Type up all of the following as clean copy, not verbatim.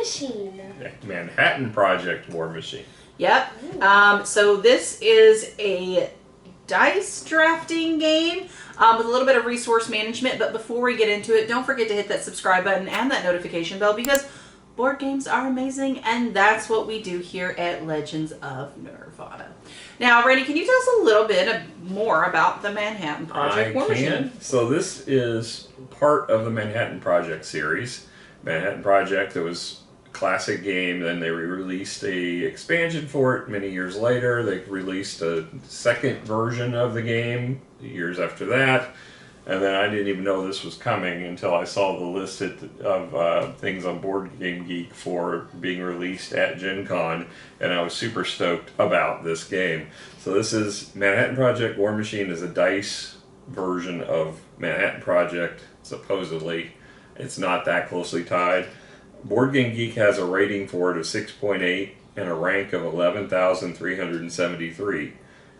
Machine. Manhattan Project War Machine. Yep. So this is a dice drafting game with a little bit of resource management. But before we get into it, don't forget to hit that subscribe button and that notification bell because board games are amazing, and that's what we do here at Legends of Nirvana. Now, Randy, can you tell us a little bit more about the Manhattan Project War Machine? So this is part of the Manhattan Project series. Manhattan Project, it was a classic game, then they released a expansion for it many years later. They released a second version of the game years after that. And then I didn't even know this was coming until I saw the list of things on Board Game Geek for being released at Gen Con, and I was super stoked about this game. So this is Manhattan Project War Machine is a dice version of Manhattan Project, supposedly. It's not that closely tied. Board Game Geek has a rating for it of 6.8 and a rank of 11,373.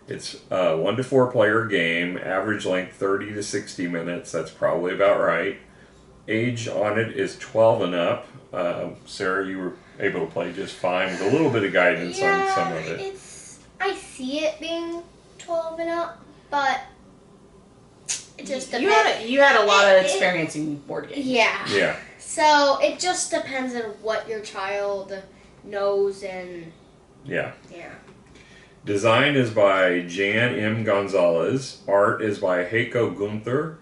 It's a 1 to 4 player game, average length 30 to 60 minutes, that's probably about right. Age on it is 12 and up. Sarah, you were able to play just fine with a little bit of guidance on some of it. I see it being 12 and up, but it just depends. You had a lot of experience in board games. Yeah. So it just depends on what your child knows and... Yeah. Yeah. Design is by Jan M. Gonzalez. Art is by Heiko Gunther.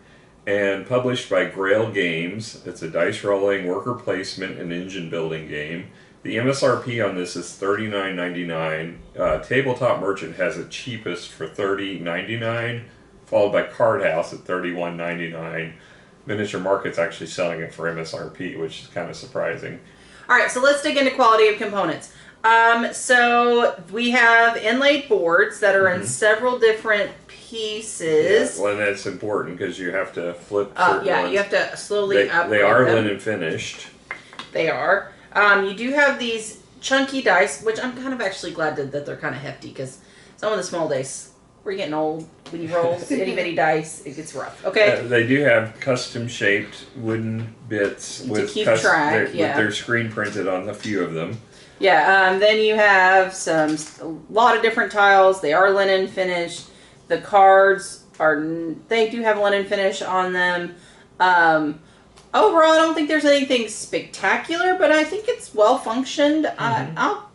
And published by Grail Games. It's a dice rolling, worker placement, and engine building game. The MSRP on this is $39.99. Tabletop Merchant has it cheapest for $30.99, followed by Card House at $31.99. Miniature Market's actually selling it for MSRP, which is kind of surprising. All right, so let's dig into quality of components. So we have inlaid boards that are in several different pieces. Yeah, well, that's important because you have to flip certain yeah, ones. you have to slowly upgrade They are them. linen finished. They are. You do have these chunky dice, which I'm kind of actually glad that they're kind of hefty because some of the small dice, we're getting old. When you roll itty bitty dice, it gets rough. Okay. They do have custom shaped wooden bits with keep track. with their screen printed on a few of them. Yeah, then you have a lot of different tiles. They are linen finished. The cards they do have linen finish on them. Overall, I don't think there's anything spectacular, but I think it's well functioned. I'll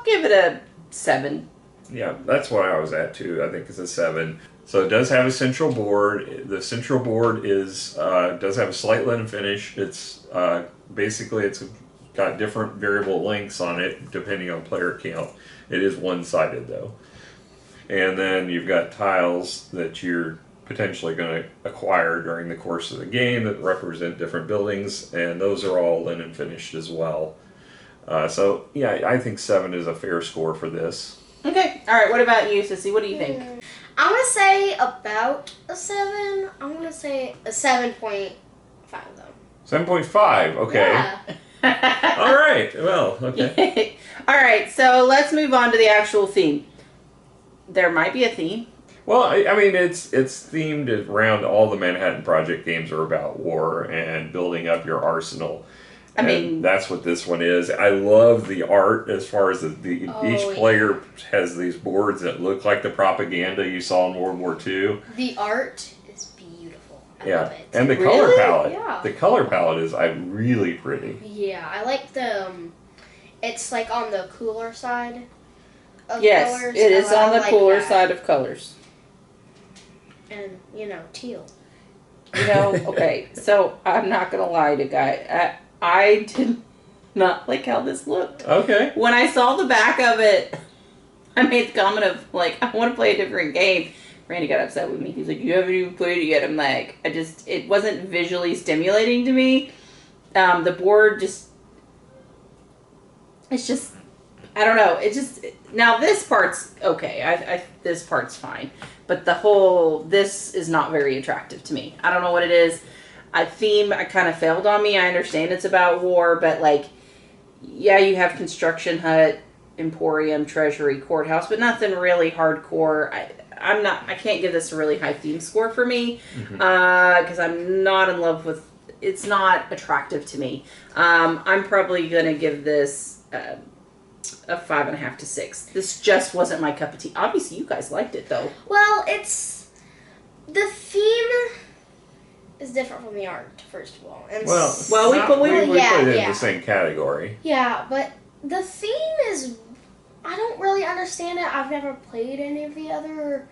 give it a 7. Yeah, that's what I was at too. I think it's a 7. So it does have a central board. The central board does have a slight linen finish. It's basically it's got different variable lengths on it depending on player count. It is one-sided though. And then you've got tiles that you're potentially going to acquire during the course of the game that represent different buildings, and those are all linen finished as well. So yeah, I think 7 is a fair score for this. Okay. All right. What about you, Sissy? What do you think? I'm going to say about a 7. I'm going to say a 7.5 though. 7.5, okay. Yeah. All right, well, okay. All right, so let's move on to the actual theme. There might be a theme. Well, I mean, it's themed around all the Manhattan Project games are about war and building up your arsenal. I mean, that's what this one is. I love the art as far as each player has these boards that look like the propaganda you saw in World War II. The art is beautiful. I love it. And the color palette. Yeah. The color palette is really pretty. Yeah, I like it's like on the cooler side of yes, colors. It is on the cooler side of colors. And, teal. Okay, so I'm not going to lie to Guy. I did not like how this looked. Okay. When I saw the back of it, I made the comment of, I want to play a different game. Randy got upset with me. He's like, you haven't even played it yet. I'm like, it wasn't visually stimulating to me. The board it's just, I don't know. Now this part's okay. This part's fine. But this is not very attractive to me. I don't know what it is. Theme kind of failed on me. I understand it's about war, but yeah, you have construction hut, emporium, treasury, courthouse, but nothing really hardcore. I can't give this a really high theme score for me because I'm not in love with it's not attractive to me. I'm probably gonna give this a 5.5 to 6. This just wasn't my cup of tea. Obviously, you guys liked it though. Well, it's the theme is different from the art, first of all. And we put it in the same category. Yeah, but the theme is, I don't really understand it. I've never played any of the other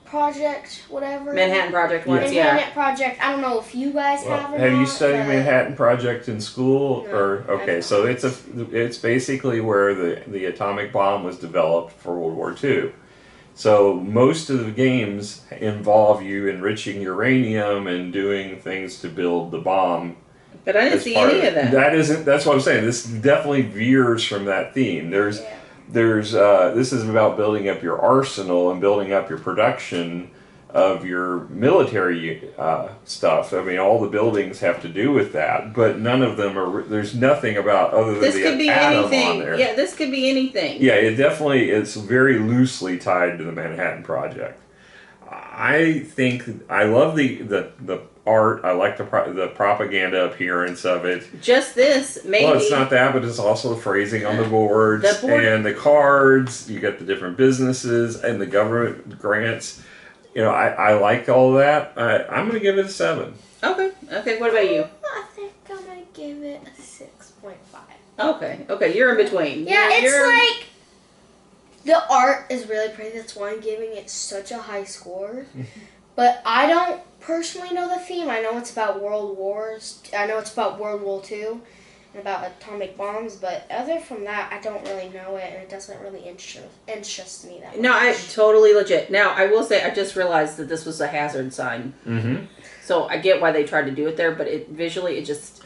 Project, whatever. Manhattan Project ones, Manhattan Project. I don't know if you guys have or have not, you studied but Manhattan Project in school? No, Or okay, so it's basically where the atomic bomb was developed for World War II. So most of the games involve you enriching uranium and doing things to build the bomb. But I didn't see any of that. That's what I'm saying. This definitely veers from that theme. This is about building up your arsenal and building up your production of your military stuff. I mean, all the buildings have to do with that, but none of them are. There's nothing about other than This the could be atom anything. on there. Yeah, this could be anything. Yeah, it's very loosely tied to the Manhattan Project. I think I love the art. I like the propaganda appearance of it. Just this, maybe. Well, it's not that, but it's also the phrasing on the boards and the cards. You get the different businesses and the government grants. You know, I like all of that. I'm going to give it a 7. Okay. What about you? I think I'm gonna give it a 6.5. Okay. You're in between. Yeah, it's like the art is really pretty. That's why I'm giving it such a high score. But I don't personally know the theme. I know it's about world wars. I know it's about World War II and about atomic bombs. But other from that, I don't really know it, and it doesn't really interest me that much. No, I totally legit. Now, I will say, I just realized that this was a hazard sign. Mm-hmm. So I get why they tried to do it there, but visually, it just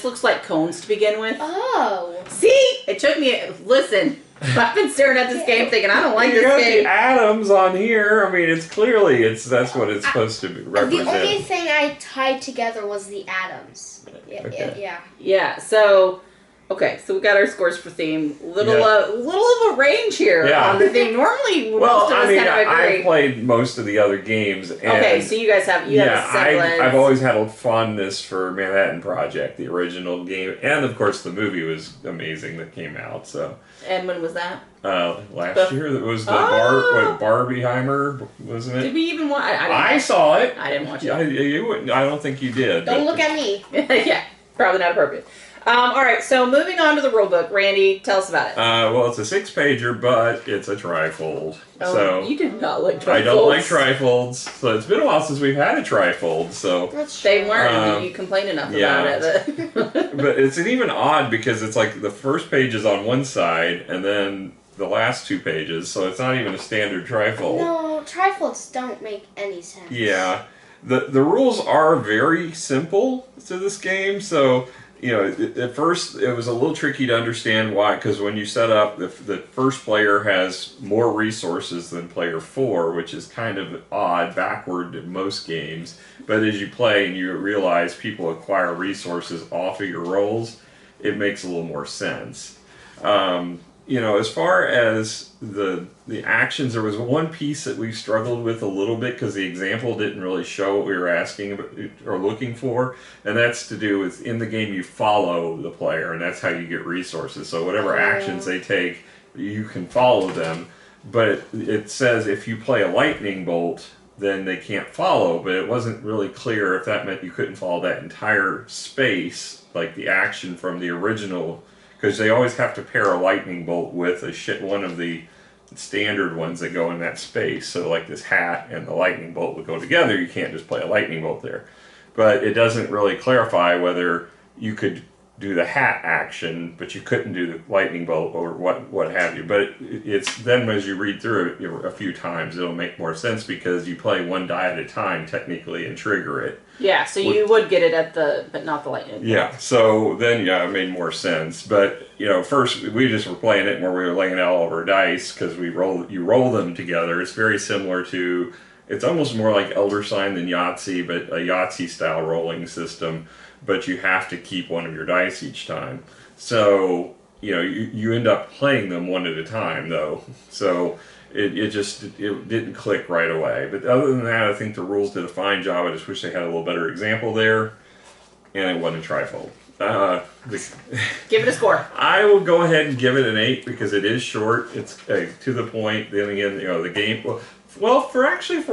looks like cones to begin with. Oh. See? It took me... Listen, I've been staring at this game thinking, I don't like You this got game. the atoms on here. I mean, it's clearly that's what it's supposed to represent. The only thing I tied together was the atoms. Yeah. Yeah, so... Okay, so we got our scores for theme. Little of a range here on the theme. Normally, most of us kind of agree. I played most of the other games. And okay, so you guys have a semblance. I've always had a fondness for Manhattan Project, the original game, and of course the movie was amazing that came out. So. And when was that? Last year. It was the Barbieheimer, wasn't it? Did we even watch? I saw it. I didn't watch it. I don't think you did. Don't look at me. Yeah, probably not appropriate. All right, so moving on to the rulebook. Randy, tell us about it. Well, it's a 6-pager, but it's a trifold. Oh, so you do not like trifolds. I don't like trifolds. So it's been a while since we've had a trifold. So they learned. You complain enough about it. But it's even odd because it's like the first page is on one side, and then the last 2 pages. So it's not even a standard trifold. No, trifolds don't make any sense. Yeah, the rules are very simple to this game. So. You know, at first it was a little tricky to understand why, because when you set up, the first player has more resources than player 4, which is kind of odd, backward in most games. But as you play and you realize people acquire resources off of your rolls, it makes a little more sense. You know, as far as the actions, there was one piece that we struggled with a little bit because the example didn't really show what we were asking about, or looking for, and that's to do with in the game you follow the player, and that's how you get resources. So whatever actions they take, you can follow them, but it says if you play a lightning bolt, then they can't follow, but it wasn't really clear if that meant you couldn't follow that entire space, like the action from the original. Because they always have to pair a lightning bolt with one of the standard ones that go in that space. So like this hat and the lightning bolt would go together. You can't just play a lightning bolt there. But it doesn't really clarify whether you could do the hat action, but you couldn't do the lightning bolt or what have you. But it's then as you read through it a few times, it'll make more sense because you play one die at a time technically and trigger it. Yeah, so you would get it but not the lightning bolt. Yeah, so then it made more sense. But you know, first we just were playing it where we were laying out all of our dice because you roll them together. It's very similar to. It's almost more like Elder Sign than Yahtzee, but a Yahtzee style rolling system. But you have to keep one of your dice each time. So, you know, you end up playing them one at a time, though. So it didn't click right away. But other than that, I think the rules did a fine job. I just wish they had a little better example there. and it won a trifold. The, Give it a score. I will go ahead and give it an 8 because it is short. It's to the point. Then again, the game. Well, for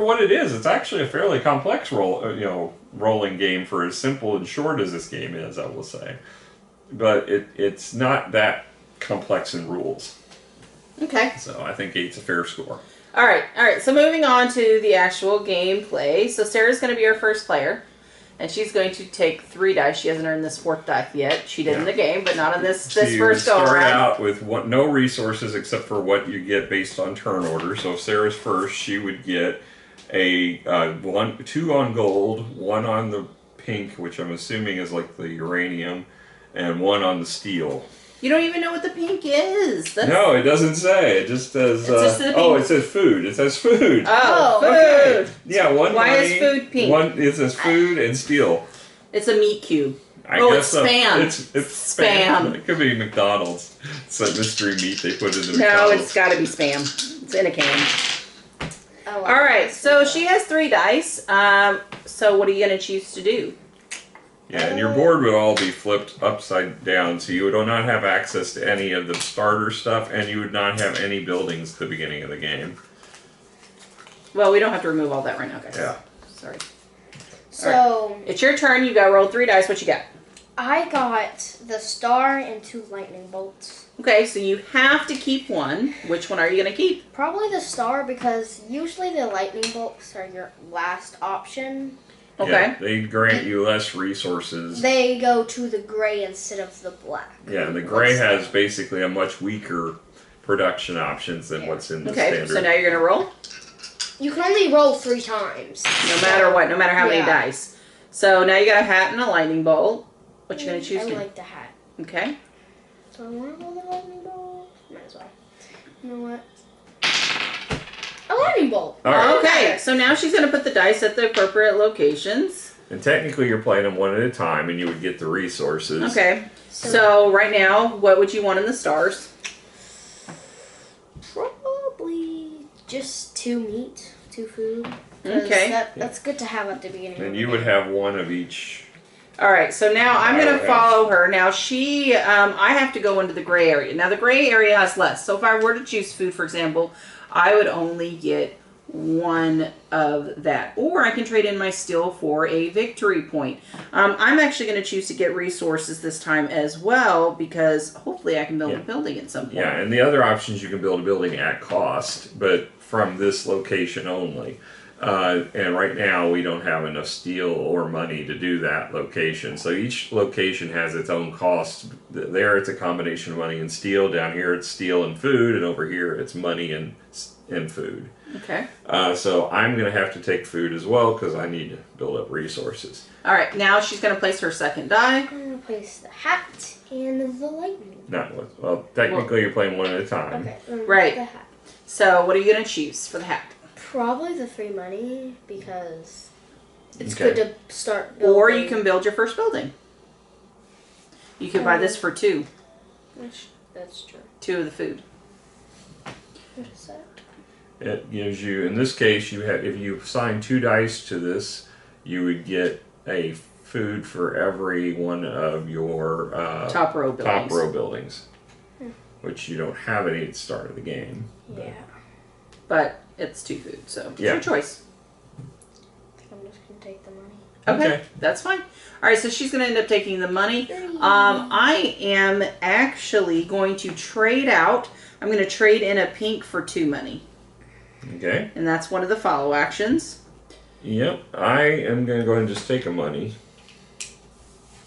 what it is, it's actually a fairly complex rolling game for as simple and short as this game is. I will say, but it's not that complex in rules. Okay. So I think 8's a fair score. All right. So moving on to the actual gameplay. So Sarah's going to be our first player. And she's going to take 3 dice. She hasn't earned this 4th die yet. She did in the game, but not on this So you first go around. start out with no resources except for what you get based on turn order. So if Sarah's first, she would get a 2 on gold, 1 on the pink, which I'm assuming is like the uranium, and 1 on the steel. You don't even know what the pink is. No, it doesn't say. It just says. It says food. It says food. Oh, food. Okay. Yeah, one. Why money, is food pink? It says food and steel. It's a meat cube. I guess it's spam. It's spam. It could be McDonald's. It's that mystery meat they put in the No, McDonald's. it's got to be spam. It's in a can. Oh, All right, so she has 3 dice. So what are you going to choose to do? Yeah, and your board would all be flipped upside down, so you would not have access to any of the starter stuff, and you would not have any buildings at the beginning of the game. Well, we don't have to remove all that right now, guys. Yeah. Sorry. So It's your turn. You got rolled 3 dice. What you got? I got the star and 2 lightning bolts. Okay, so you have to keep one. Which one are you going to keep? Probably the star because usually the lightning bolts are your last option. Okay. Yeah, they grant you less resources. They go to the gray instead of the black. Yeah, and the gray has basically a much weaker production options than what's in the Okay, standard. so now you're going to roll? You can only roll 3 times. No matter what, no matter how many Yeah. dice. So now you got a hat and a lightning bolt. What you going to choose? I to? like the hat. Okay. So I want to roll the lightning bolt. Might as well. You know what? A lightning bolt. All right. Okay, so now she's going to put the dice at the appropriate locations. And technically you're playing them one at a time, and you would get the resources. Okay. So right now, what would you want in the stars? Probably just 2 meat, 2 food. 'Cause Okay. That's good to have at the beginning. And of you the would game. have 1 of each. All right, so now I'm going to Okay. follow her. Now she, I have to go into the gray area. Now the gray area has less. So if I were to choose food, for example, I would only get 1 of that. Or I can trade in my steel for a victory point. I'm actually going to choose to get resources this time as well because hopefully I can build a building at some point. Yeah, and the other options you can build a building at cost, but from this location only. And right now we don't have enough steel or money to do that location. So each location has its own cost. There it's a combination of money and steel. Down here it's steel and food, and over here it's money and food. Okay. So I'm going to have to take food as well because I need to build up resources. All right, now she's going to place her second die. I'm going to place the hat and the lightning. Well, technically you're playing one at a time. Okay. Right. The hat. So what are you going to choose for the hat? Probably the free money because it's Okay. good to start building. Or you can build your first building. You could buy this for 2. That's true. 2 of the food. What is that? It gives you, in this case, if you assign 2 dice to this, you would get a food for every one of your Top row buildings. buildings, which you don't have any at the start of the game. Yeah. But it's 2 food, so it's Yeah. your choice. I think I'm just going to take the money. Okay, Okay. that's fine. All right, so she's going to end up taking the money. I am actually going to trade out. I'm going to trade in a pink for 2 money. Okay. And that's one of the follow actions. Yep. I am going to go ahead and just take a money.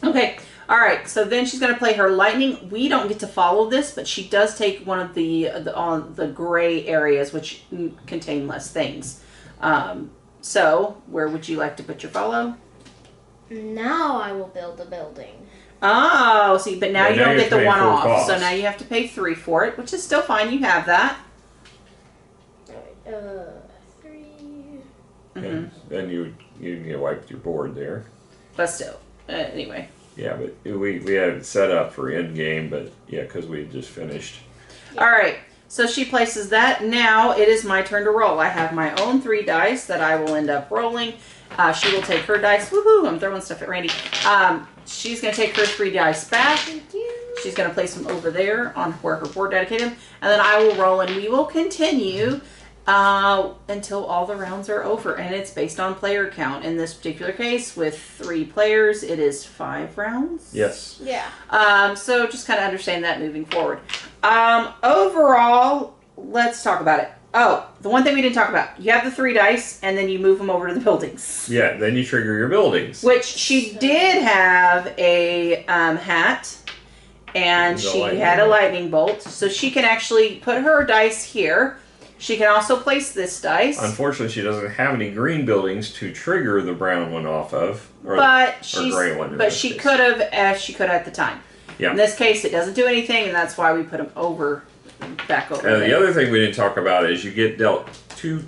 Okay. All right. So then she's going to play her lightning. We don't get to follow this, but she does take one of the gray areas, which contain less things. So where would you like to put your follow? Now I will build the building. Oh, see, but now Yeah, you now don't you're get the paying one full off. cost. So now you have to pay 3 for it, which is still fine. You have that. Alright, 3. And then you get wiped your board there. But still, anyway. Yeah, but we had it set up for end game, but yeah, because we had just finished. All right. So she places that. Now it is my turn to roll. I have my own 3 dice that I will end up rolling. She will take her dice. Woohoo! I'm throwing stuff at Randy. she's going to take her 3 dice back. Thank you. She's going to place them over there on where her board dedicated them. And then I will roll and we will continue until all the rounds are over. And it's based on player count. In this particular case, with 3 players, it is 5 rounds. Yes. Yeah. So just kind of understand that moving forward. Overall, let's talk about it. Oh, the one thing we didn't talk about. You have the 3 dice, and then you move them over to the buildings. Yeah, then you trigger your buildings. Which she did have a hat. And she had a lightning bolt. So she can actually put her dice here. She can also place this dice. Unfortunately, she doesn't have any green buildings to trigger the brown one off of. Or gray one. But she could have, as she could at the time. Yeah. In this case, it doesn't do anything, and that's why we put them back over. And the other thing we didn't talk about is you get dealt two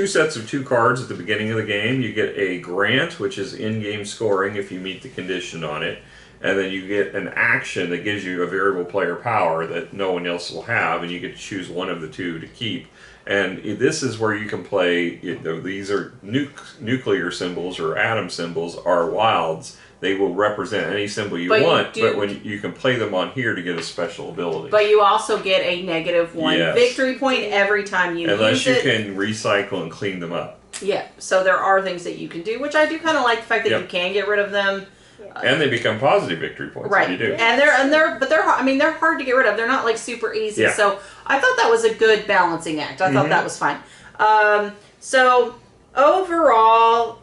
sets of 2 cards at the beginning of the game. You get a grant, which is in-game scoring if you meet the condition on it. And then you get an action that gives you a variable player power that no one else will have, and you get to choose one of the 2 to keep. And this is where you can play, these are nuclear symbols or atom symbols are wilds. They will represent any symbol you want, but when you can play them on here to get a special ability. But you also get a -1 victory point every time you use it. Unless you can recycle and clean them up. Yeah, so there are things that you can do, which I do kind of like the fact that you can get rid of them. And they become positive victory points. Right. If you do. And they're hard to get rid of. They're not like super easy. Yeah. So I thought that was a good balancing act. I thought that was fine. So overall,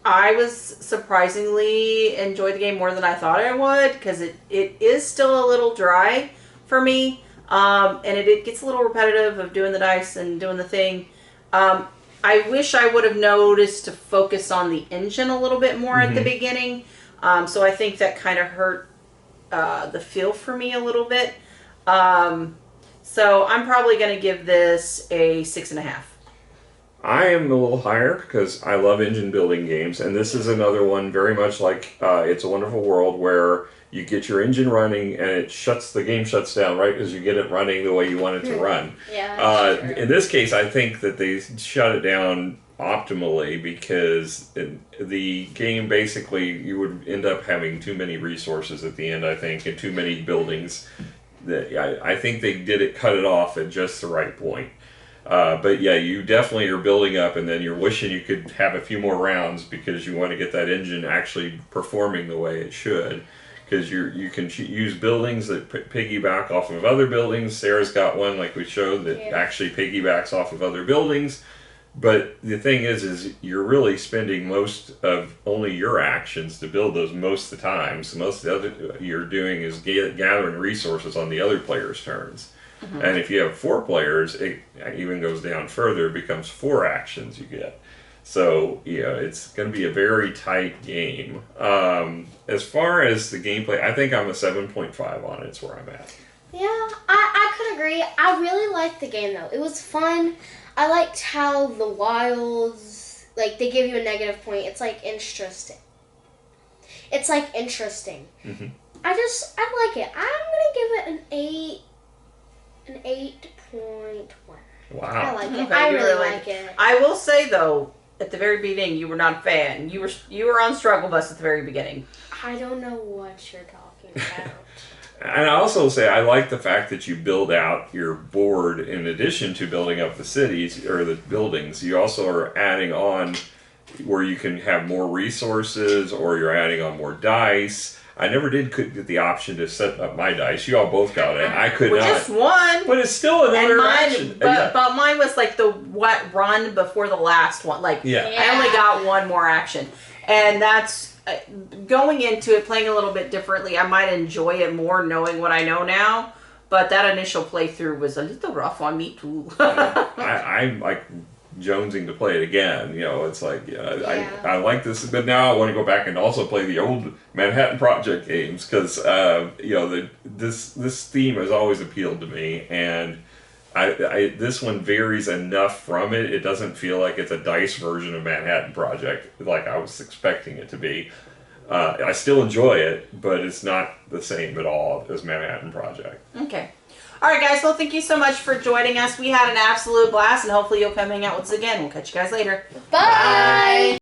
I was surprisingly enjoyed the game more than I thought I would, because it is still a little dry for me. And it gets a little repetitive of doing the dice and doing the thing. I wish I would have noticed to focus on the engine a little bit more at the beginning. So I think that kind of hurt the feel for me a little bit. So I'm probably going to give this a 6.5. I am a little higher because I love engine building games, and this is another one very much like It's a Wonderful World, where you get your engine running and the game shuts down right as you get it running the way you want it to run. Yeah. In this case, I think that they shut it down optimally, because the game basically, you would end up having too many resources at the end, I think, and too many buildings. I think they cut it off at just the right point. But yeah, you definitely are building up, and then you're wishing you could have a few more rounds because you want to get that engine actually performing the way it should. Because you can use buildings that piggyback off of other buildings. Sarah's got one, like we showed, that actually piggybacks off of other buildings. But the thing is you're really spending most of only your actions to build those most of the time. So most of the other you're doing is gathering resources on the other players' turns. And if you have 4 players, it even goes down further. It becomes 4 actions you get. So, it's going to be a very tight game. As far as the gameplay, I think I'm a 7.5 on it. It's where I'm at. Yeah, I could agree. I really liked the game, though. It was fun. I liked how the wilds, like, they give you a negative point. It's, like, interesting. Mm-hmm. I like it. I'm going to give it an 8.1. Wow. I like it. Okay, I you really really like it. I will say, though, at the very beginning, you were not a fan. You were on Struggle Bus at the very beginning. I don't know what you're talking about. And I also say I like the fact that you build out your board in addition to building up the cities or the buildings. You also are adding on where you can have more resources, or you're adding on more dice. I never could get the option to set up my dice. You all both got it. I could not. Just one. But it's still another action. But mine was like the run before the last one. Like, I only got one more action. And that's going into it, playing a little bit differently. I might enjoy it more knowing what I know now. But that initial playthrough was a little rough on me too. I'm like jonesing to play it again. It's like I like this, but now I want to go back and also play the old Manhattan Project games, because this theme has always appealed to me, and this one varies enough from it. It doesn't feel like it's a dice version of Manhattan Project like I was expecting it to be. I still enjoy it, but it's not the same at all as Manhattan Project. Okay. All right, guys. Well, thank you so much for joining us. We had an absolute blast, and hopefully you'll come hang out with us again. We'll catch you guys later. Bye.